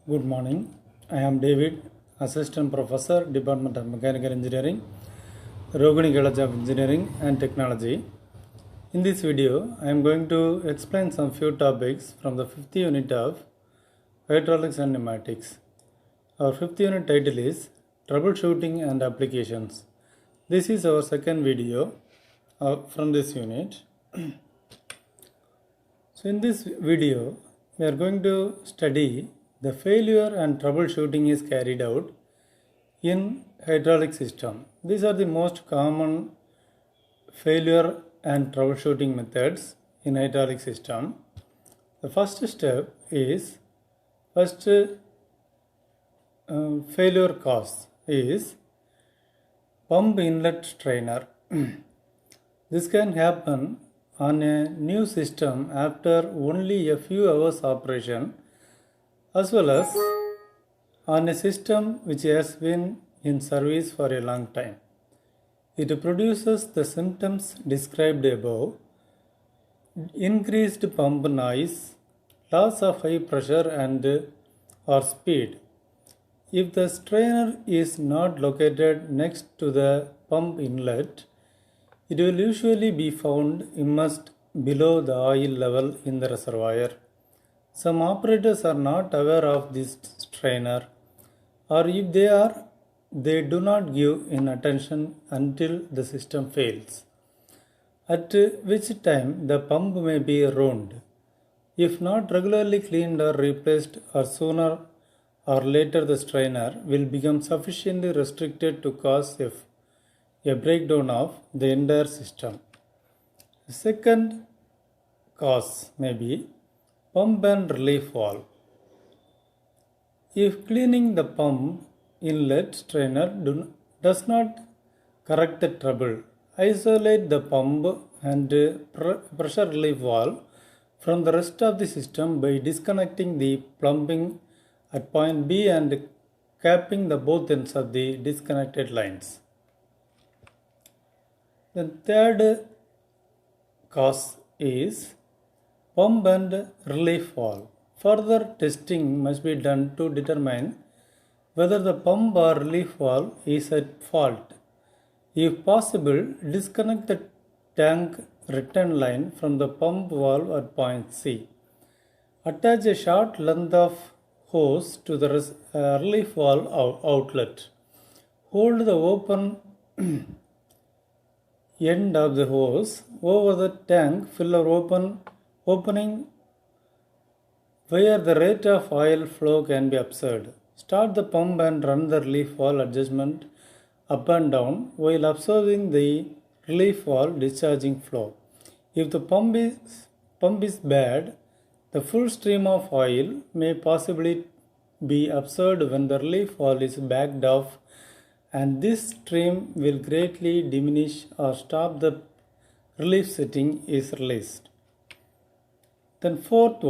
Good morning. I am David, Assistant Professor, Department of Mechanical Engineering, Rogani College of Engineering and Technology. In this video, I am going to explain some few topics from the fifth unit of Hydraulics and Pneumatics. Our fifth unit title is Troubleshooting and Applications. This is our second video from this unit. So in this video, we are going to study the failure and troubleshooting is carried out in hydraulic system. These are the most common failure and troubleshooting methods in hydraulic system. The first step is failure cause is pump inlet strainer. This can happen on a new system after only a few hours operation, as well as on a system which has been in service for a long time. It produces the symptoms described above: increased pump noise, loss of high pressure and or speed. If the strainer is not located next to the pump inlet, it will usually be found immersed below the oil level in the reservoir. Some operators are not aware of this strainer, or if they are, they do not give in attention until the system fails, at which time the pump may be ruined. If not regularly cleaned or replaced, or sooner or later the strainer will become sufficiently restricted to cause a breakdown of the entire system. The second cause may be pump and relief valve. If cleaning the pump inlet strainer does not correct the trouble, isolate the pump and pressure relief valve from the rest of the system by disconnecting the plumbing at point B and capping the both ends of the disconnected lines. The third cause is pump and relief valve. Further testing must be done to determine whether the pump or relief valve is at fault. If possible, disconnect the tank return line from the pump valve at point C. Attach a short length of hose to the relief valve outlet. Hold the open end of the hose over the tank filler opening where the rate of oil flow can be observed. Start the pump and run the relief valve adjustment up and down while observing the relief valve discharging flow. If the pump is bad, the full stream of oil may possibly be observed when the relief valve is backed off, and this stream will greatly diminish or stop the relief setting is released. Then fourth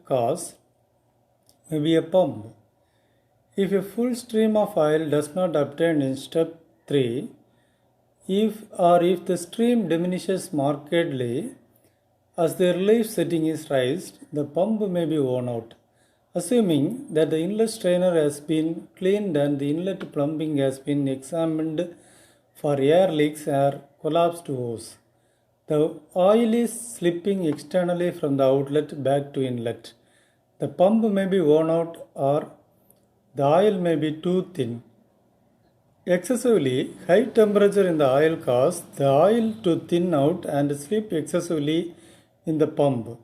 cause may be a pump. If a full stream of oil does not obtain in step 3, if the stream diminishes markedly as the relief setting is raised, the pump may be worn out. Assuming that the inlet strainer has been cleaned and the inlet plumbing has been examined for air leaks or collapsed hose, the oil is slipping externally from the outlet back to inlet. The pump may be worn out or the oil may be too thin. Excessively high temperature in the oil causes the oil to thin out and slip excessively in the pump.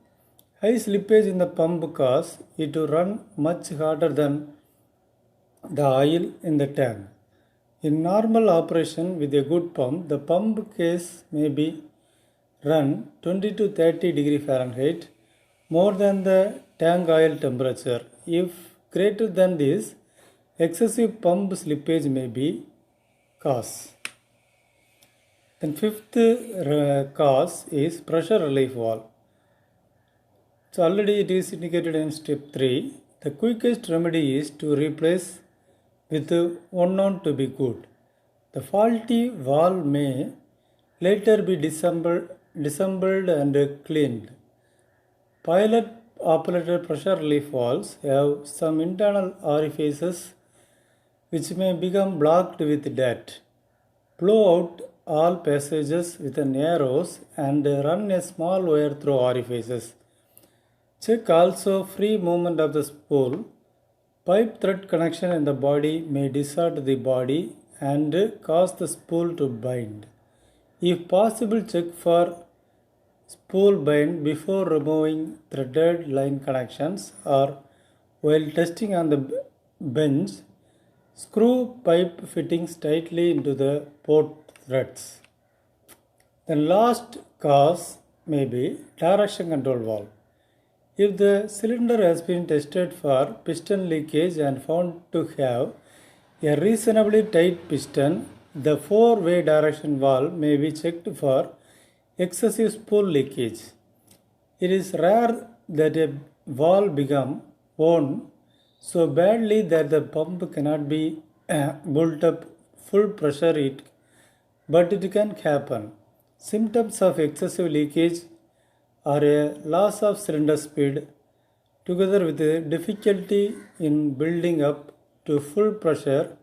High slippage in the pump causes it to run much harder than the oil in the tank. In normal operation with a good pump, the pump case may be run 20 to 30 degree Fahrenheit more than the tank oil temperature. If greater than this, excessive pump slippage may be cause. Then fifth cause is pressure relief valve. So already it is indicated in step 3. The quickest remedy is to replace with one known to be good. The faulty valve may later be disassembled and cleaned. Pilot operated pressure relief valves have some internal orifices which may become blocked with dirt. Blow out all passages with arrows and run a small wire through orifices. Check also free movement of the spool. Pipe thread connection in the body may distort the body and cause the spool to bind. If possible, check for spool bind before removing threaded line connections or while testing on the bench. Screw pipe fittings tightly into the port threads. The last cause may be direction control valve. If the cylinder has been tested for piston leakage and found to have a reasonably tight piston, the four-way direction valve may be checked for excessive spool leakage. It is rare that a valve become worn so badly that the pump cannot be built up full pressure, but it can happen. Symptoms of excessive leakage are a loss of cylinder speed together with a difficulty in building up to full pressure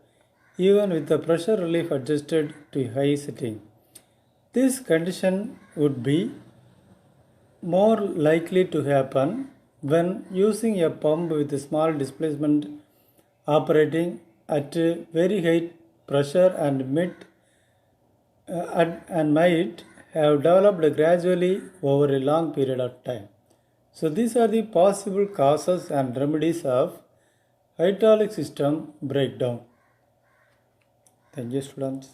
even with the pressure relief adjusted to high setting. This condition would be more likely to happen when using a pump with a small displacement operating at very high pressure and might have developed gradually over a long period of time. So these are the possible causes and remedies of hydraulic system breakdown. Thank you, students.